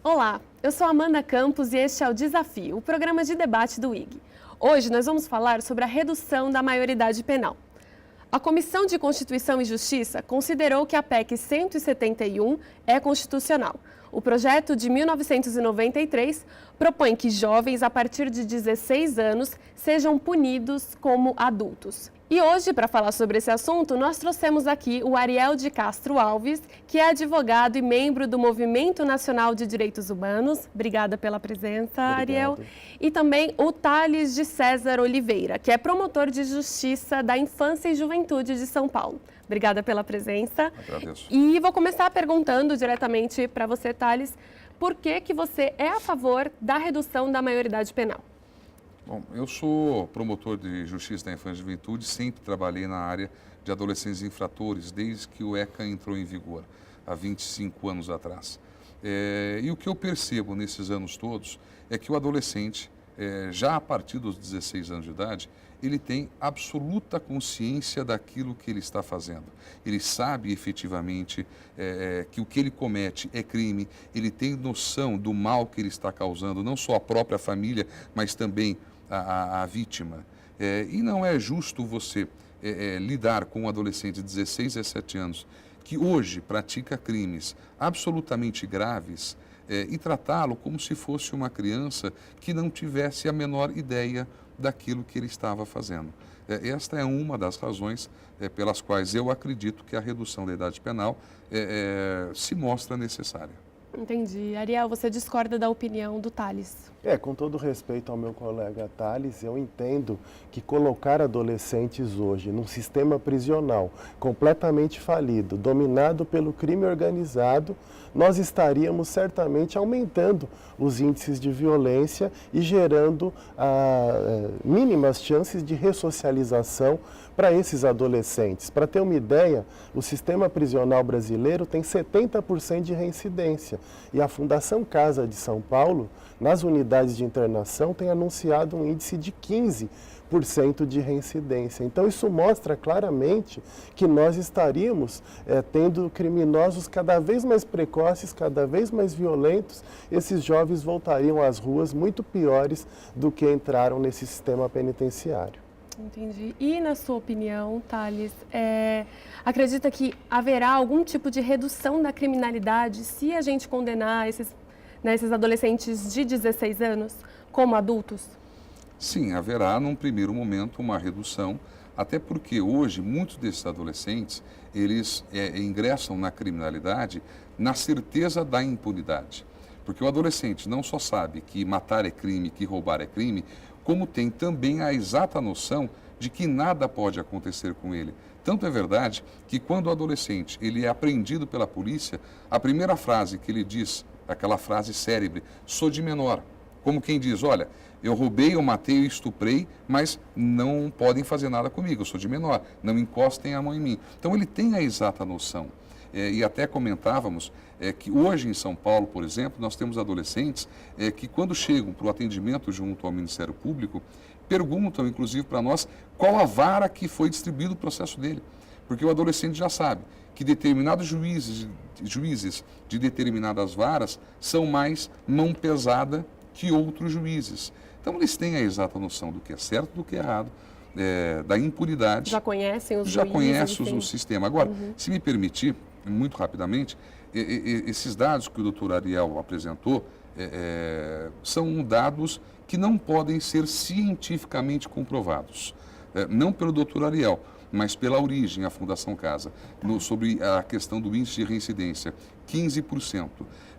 Olá, eu sou Amanda Campos e este é o Desafio, o programa de debate do IG. Hoje nós vamos falar sobre a redução da maioridade penal. A Comissão de Constituição e Justiça considerou que a PEC 171 é constitucional. O projeto de 1993 propõe que jovens a partir de 16 anos sejam punidos como adultos. E hoje, para falar sobre esse assunto, nós trouxemos aqui o Ariel de Castro Alves, que é advogado e membro do Movimento Nacional de Direitos Humanos. Obrigada pela presença, Ariel. E também o Thales de César Oliveira, que é promotor de Justiça da Infância e Juventude de São Paulo. Obrigada pela presença. Agradeço. E vou começar perguntando diretamente para você, Thales, por que você é a favor da redução da maioridade penal? Bom, eu sou promotor de Justiça da Infância e Juventude, sempre trabalhei na área de adolescentes infratores, desde que o ECA entrou em vigor, há 25 anos atrás. E o que eu percebo nesses anos todos é que o adolescente, já a partir dos 16 anos de idade, ele tem absoluta consciência daquilo que ele está fazendo. Ele sabe efetivamente que o que ele comete é crime, ele tem noção do mal que ele está causando, não só à própria família, mas também à vítima. E não é justo você lidar com um adolescente de 16 a 17 anos que hoje pratica crimes absolutamente graves e tratá-lo como se fosse uma criança que não tivesse a menor ideia daquilo que ele estava fazendo. Esta é uma das razões pelas quais eu acredito que a redução da idade penal se mostra necessária. Entendi. Ariel, você discorda da opinião do Thales? Com todo respeito ao meu colega Thales, eu entendo que colocar adolescentes hoje num sistema prisional completamente falido, dominado pelo crime organizado, nós estaríamos certamente aumentando os índices de violência e gerando mínimas chances de ressocialização para esses adolescentes. Para ter uma ideia, o sistema prisional brasileiro tem 70% de reincidência e a Fundação Casa de São Paulo, nas unidades de internação, tem anunciado um índice de 15% de reincidência. Então, isso mostra claramente que nós estaríamos tendo criminosos cada vez mais precoces, cada vez mais violentos. Esses jovens voltariam às ruas muito piores do que entraram nesse sistema penitenciário. Entendi. E, na sua opinião, Thales, acredita que haverá algum tipo de redução da criminalidade se a gente condenar esses adolescentes de 16 anos como adultos? Sim, haverá num primeiro momento uma redução, até porque hoje muitos desses adolescentes, eles ingressam na criminalidade na certeza da impunidade. Porque o adolescente não só sabe que matar é crime, que roubar é crime, como tem também a exata noção de que nada pode acontecer com ele. Tanto é verdade que quando o adolescente ele é apreendido pela polícia, a primeira frase que ele diz, aquela frase célebre, sou de menor. Como quem diz, olha, eu roubei, eu matei, eu estuprei, mas não podem fazer nada comigo, eu sou de menor, não encostem a mão em mim. Então ele tem a exata noção. E até comentávamos que hoje em São Paulo, por exemplo, nós temos adolescentes que quando chegam para o atendimento junto ao Ministério Público, perguntam inclusive para nós qual a vara que foi distribuído o processo dele. Porque o adolescente já sabe que determinados juízes de determinadas varas são mais mão pesada que outros juízes. Então eles têm a exata noção do que é certo, do que é errado, da impunidade. Já conhecem os já juízes? Já conhecem o sistema. Agora, se me permitir, muito rapidamente, esses dados que o doutor Ariel apresentou são dados que não podem ser cientificamente comprovados. Não pelo doutor Ariel, mas pela origem, a Fundação Casa, sobre a questão do índice de reincidência, 15%.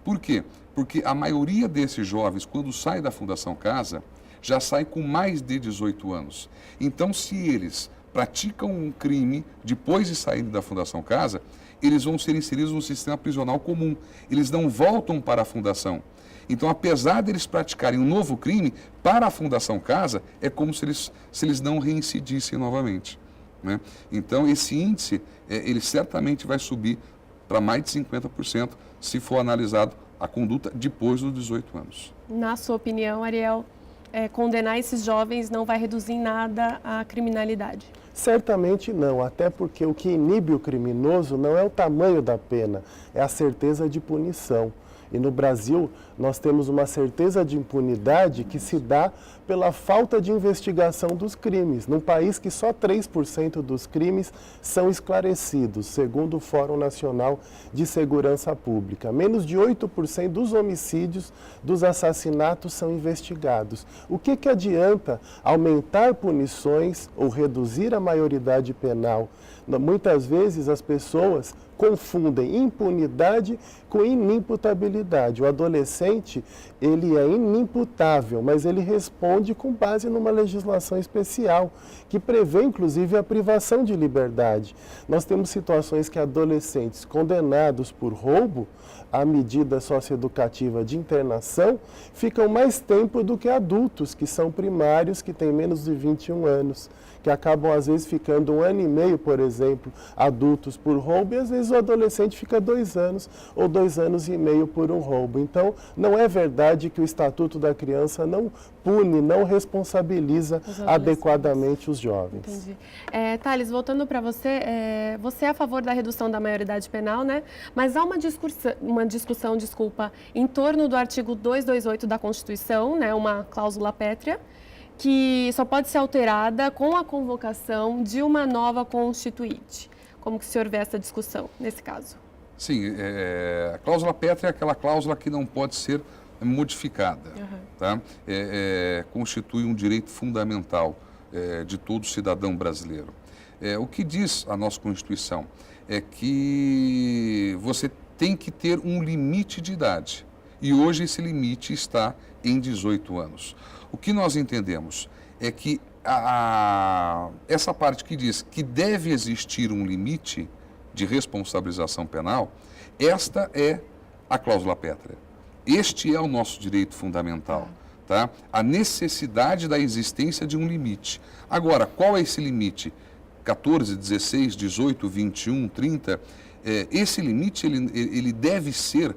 Por quê? Porque a maioria desses jovens, quando sai da Fundação Casa, já sai com mais de 18 anos. Então, se eles praticam um crime depois de saírem da Fundação Casa, eles vão ser inseridos no sistema prisional comum. Eles não voltam para a Fundação. Então, apesar de eles praticarem um novo crime, para a Fundação Casa, é como se eles não reincidissem novamente. Né? Então, esse índice, ele certamente vai subir para mais de 50% se for analisado a conduta depois dos 18 anos. Na sua opinião, Ariel, condenar esses jovens não vai reduzir em nada a criminalidade? Certamente não, até porque o que inibe o criminoso não é o tamanho da pena, é a certeza de punição. E no Brasil, nós temos uma certeza de impunidade que se dá pela falta de investigação dos crimes, num país que só 3% dos crimes são esclarecidos, segundo o Fórum Nacional de Segurança Pública. Menos de 8% dos homicídios, dos assassinatos são investigados. O que adianta aumentar punições ou reduzir a maioridade penal? Muitas vezes as pessoas confundem impunidade com inimputabilidade. O adolescente, ele é inimputável, mas ele responde com base numa legislação especial, que prevê, inclusive, a privação de liberdade. Nós temos situações que adolescentes condenados por roubo, a medida socioeducativa de internação, ficam mais tempo do que adultos, que são primários, que têm menos de 21 anos, que acabam, às vezes, ficando 1 ano e meio, por exemplo, adultos por roubo, e às vezes o adolescente fica 2 anos ou 2 anos e meio por um roubo. Então, não é verdade que o Estatuto da Criança não pune, não responsabiliza adequadamente os jovens. Entendi. Thales, voltando para você, você é a favor da redução da maioridade penal, né? Mas há uma discussão, em torno do artigo 228 da Constituição, né? Uma cláusula pétrea, que só pode ser alterada com a convocação de uma nova constituinte. Como que o senhor vê essa discussão nesse caso? Sim, a cláusula pétrea é aquela cláusula que não pode ser modificada. Tá? Constitui um direito fundamental de todo cidadão brasileiro. O que diz a nossa Constituição é que você tem que ter um limite de idade. E hoje esse limite está em 18 anos. O que nós entendemos é que essa parte que diz que deve existir um limite de responsabilização penal, esta é a cláusula pétrea. Este é o nosso direito fundamental, tá? A necessidade da existência de um limite. Agora, qual é esse limite? 14, 16, 18, 21, 30? Esse limite ele deve ser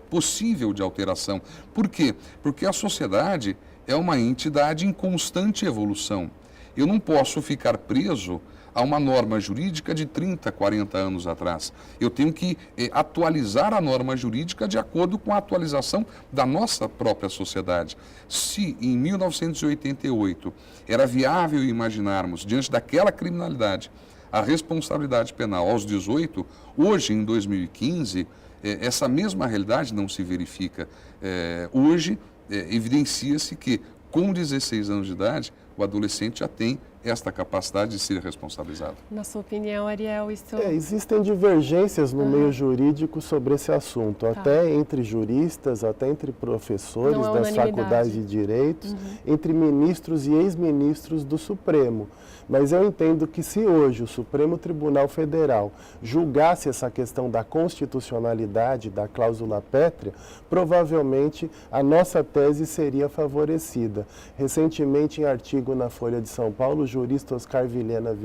possível de alteração. Por quê? Porque a sociedade é uma entidade em constante evolução. Eu não posso ficar preso a uma norma jurídica de 30, 40 anos atrás. Eu tenho que atualizar a norma jurídica de acordo com a atualização da nossa própria sociedade. Se em 1988 era viável imaginarmos, diante daquela criminalidade, a responsabilidade penal aos 18, hoje, em 2015, essa mesma realidade não se verifica. Hoje, evidencia-se que, com 16 anos de idade, o adolescente já tem esta capacidade de ser responsabilizado. Na sua opinião, Ariel, isso... Existem divergências no meio jurídico sobre esse assunto, até entre juristas, até entre professores das faculdades de direitos, entre ministros e ex-ministros do Supremo. Mas eu entendo que se hoje o Supremo Tribunal Federal julgasse essa questão da constitucionalidade da cláusula pétrea, provavelmente a nossa tese seria favorecida. Recentemente, em artigo na Folha de São Paulo, o jurista Oscar Vilhena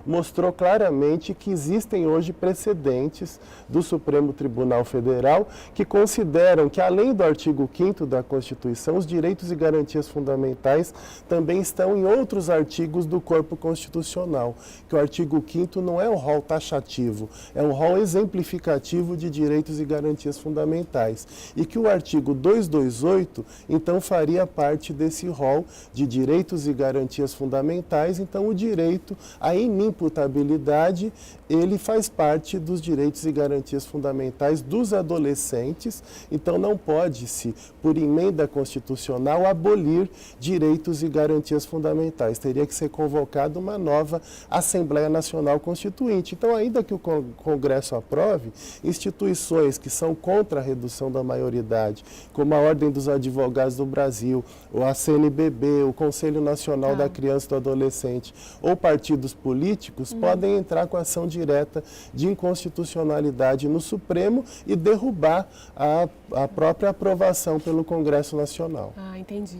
mostrou claramente que existem hoje precedentes do Supremo Tribunal Federal que consideram que, além do artigo 5º da Constituição, os direitos e garantias fundamentais também estão em outros artigos do corpo constitucional, que o artigo 5º não é um rol taxativo, é um rol exemplificativo de direitos e garantias fundamentais, e que o artigo 228, então, faria parte desse rol de direitos e garantias fundamentais. Então, o direito à inimputabilidade, ele faz parte dos direitos e garantias fundamentais dos adolescentes, então não pode-se, por emenda constitucional, abolir direitos e garantias fundamentais. Teria que ser convocada uma nova Assembleia Nacional Constituinte. Então, ainda que o Congresso aprove, instituições que são contra a redução da maioridade, como a Ordem dos Advogados do Brasil, ou a CNBB, o Conselho Nacional da Criança e do Adolescente, ou partidos políticos, podem entrar com ação direta de inconstitucionalidade no Supremo e derrubar a própria aprovação pelo Congresso Nacional. Entendi.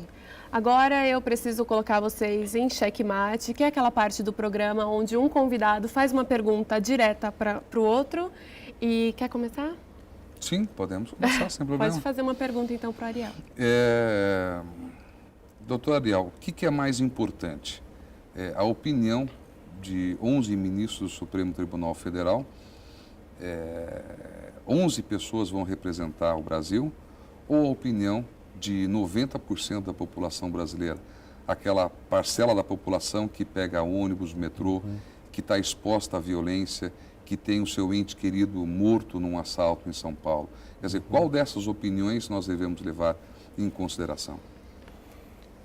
Agora eu preciso colocar vocês em xeque-mate, que é aquela parte do programa onde um convidado faz uma pergunta direta para o outro. E quer começar? Sim, podemos começar sem problema. Pode fazer uma pergunta então para o Ariel. Doutor Ariel, o que é mais importante? A opinião de 11 ministros do Supremo Tribunal Federal, 11 pessoas vão representar o Brasil, ou a opinião de 90% da população brasileira? Aquela parcela da população que pega ônibus, metrô, que está exposta à violência, que tem o seu ente querido morto num assalto em São Paulo. Quer dizer, qual dessas opiniões nós devemos levar em consideração?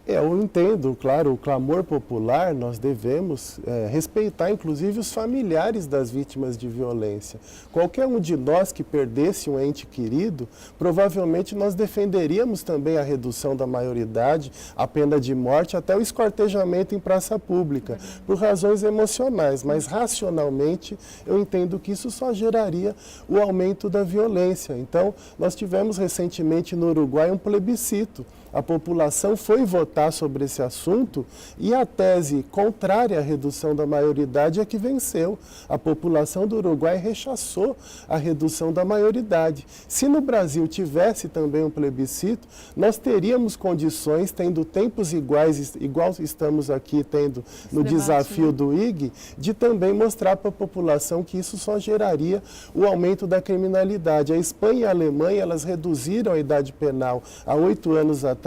Eu entendo, claro, o clamor popular, nós devemos respeitar, inclusive, os familiares das vítimas de violência. Qualquer um de nós que perdesse um ente querido, provavelmente nós defenderíamos também a redução da maioridade, a pena de morte, até o esquartejamento em praça pública, por razões emocionais, mas racionalmente eu entendo que isso só geraria o aumento da violência. Então, nós tivemos recentemente no Uruguai um plebiscito. A população foi votar sobre esse assunto e a tese contrária à redução da maioridade é que venceu. A população do Uruguai rechaçou a redução da maioridade. Se no Brasil tivesse também um plebiscito, nós teríamos condições, tendo tempos iguais, igual estamos aqui tendo no desafio do IG, de também mostrar para a população que isso só geraria o aumento da criminalidade. A Espanha e a Alemanha, elas reduziram a idade penal há 8 anos atrás,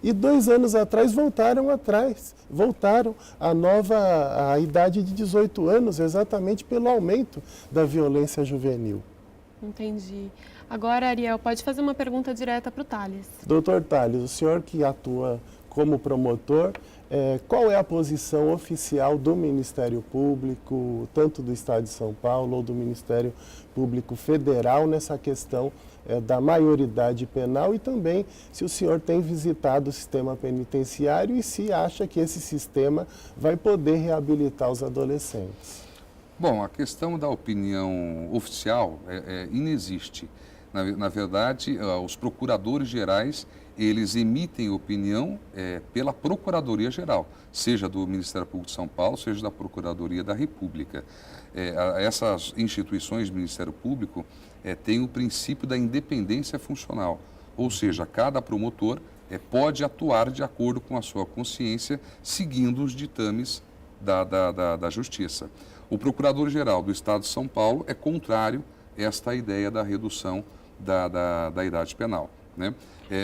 e 2 anos atrás voltaram à idade de 18 anos, exatamente pelo aumento da violência juvenil. Entendi. Agora, Ariel, pode fazer uma pergunta direta para o Thales. Doutor Thales, o senhor que atua como promotor, qual é a posição oficial do Ministério Público, tanto do Estado de São Paulo ou do Ministério Público Federal, nessa questão da maioridade penal, e também se o senhor tem visitado o sistema penitenciário e se acha que esse sistema vai poder reabilitar os adolescentes? Bom, a questão da opinião oficial inexiste. Na verdade, os procuradores gerais, eles emitem opinião pela Procuradoria-Geral, seja do Ministério Público de São Paulo, seja da Procuradoria da República. Essas instituições do Ministério Público têm o princípio da independência funcional, ou seja, cada promotor pode atuar de acordo com a sua consciência, seguindo os ditames da Justiça. O Procurador-Geral do Estado de São Paulo é contrário a esta ideia da redução da idade penal, né?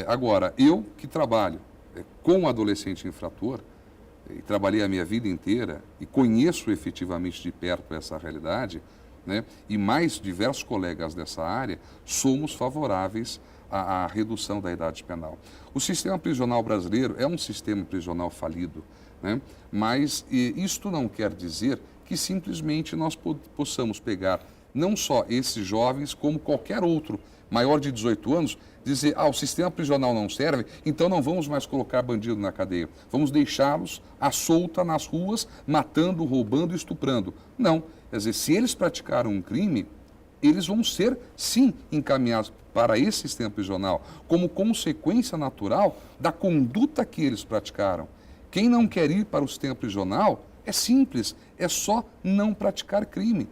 Agora, eu que trabalho com adolescente infrator, e trabalhei a minha vida inteira e conheço efetivamente de perto essa realidade, né? E mais diversos colegas dessa área, somos favoráveis à redução da idade penal. O sistema prisional brasileiro é um sistema prisional falido, né? Mas isto não quer dizer que simplesmente nós possamos pegar não só esses jovens, como qualquer outro maior de 18 anos, dizer, o sistema prisional não serve, então não vamos mais colocar bandido na cadeia. Vamos deixá-los à solta nas ruas, matando, roubando e estuprando. Não. Quer dizer, se eles praticaram um crime, eles vão ser, sim, encaminhados para esse sistema prisional, como consequência natural da conduta que eles praticaram. Quem não quer ir para o sistema prisional, é simples, é só não praticar crime.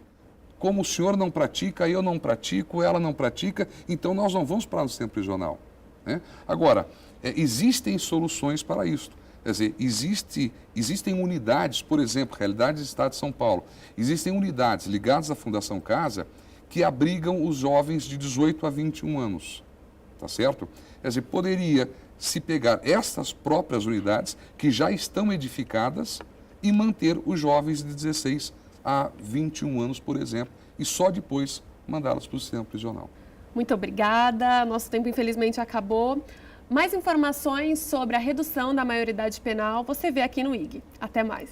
Como o senhor não pratica, eu não pratico, ela não pratica, então nós não vamos para o sistema prisional, né? Agora, existem soluções para isso. Quer dizer, existem unidades, por exemplo, realidades do Estado de São Paulo, existem unidades ligadas à Fundação Casa que abrigam os jovens de 18 a 21 anos, tá certo? Quer dizer, poderia se pegar estas próprias unidades que já estão edificadas e manter os jovens de 16 a 21 anos, por exemplo, e só depois mandá-los para o sistema prisional. Muito obrigada. Nosso tempo, infelizmente, acabou. Mais informações sobre a redução da maioridade penal você vê aqui no IG. Até mais.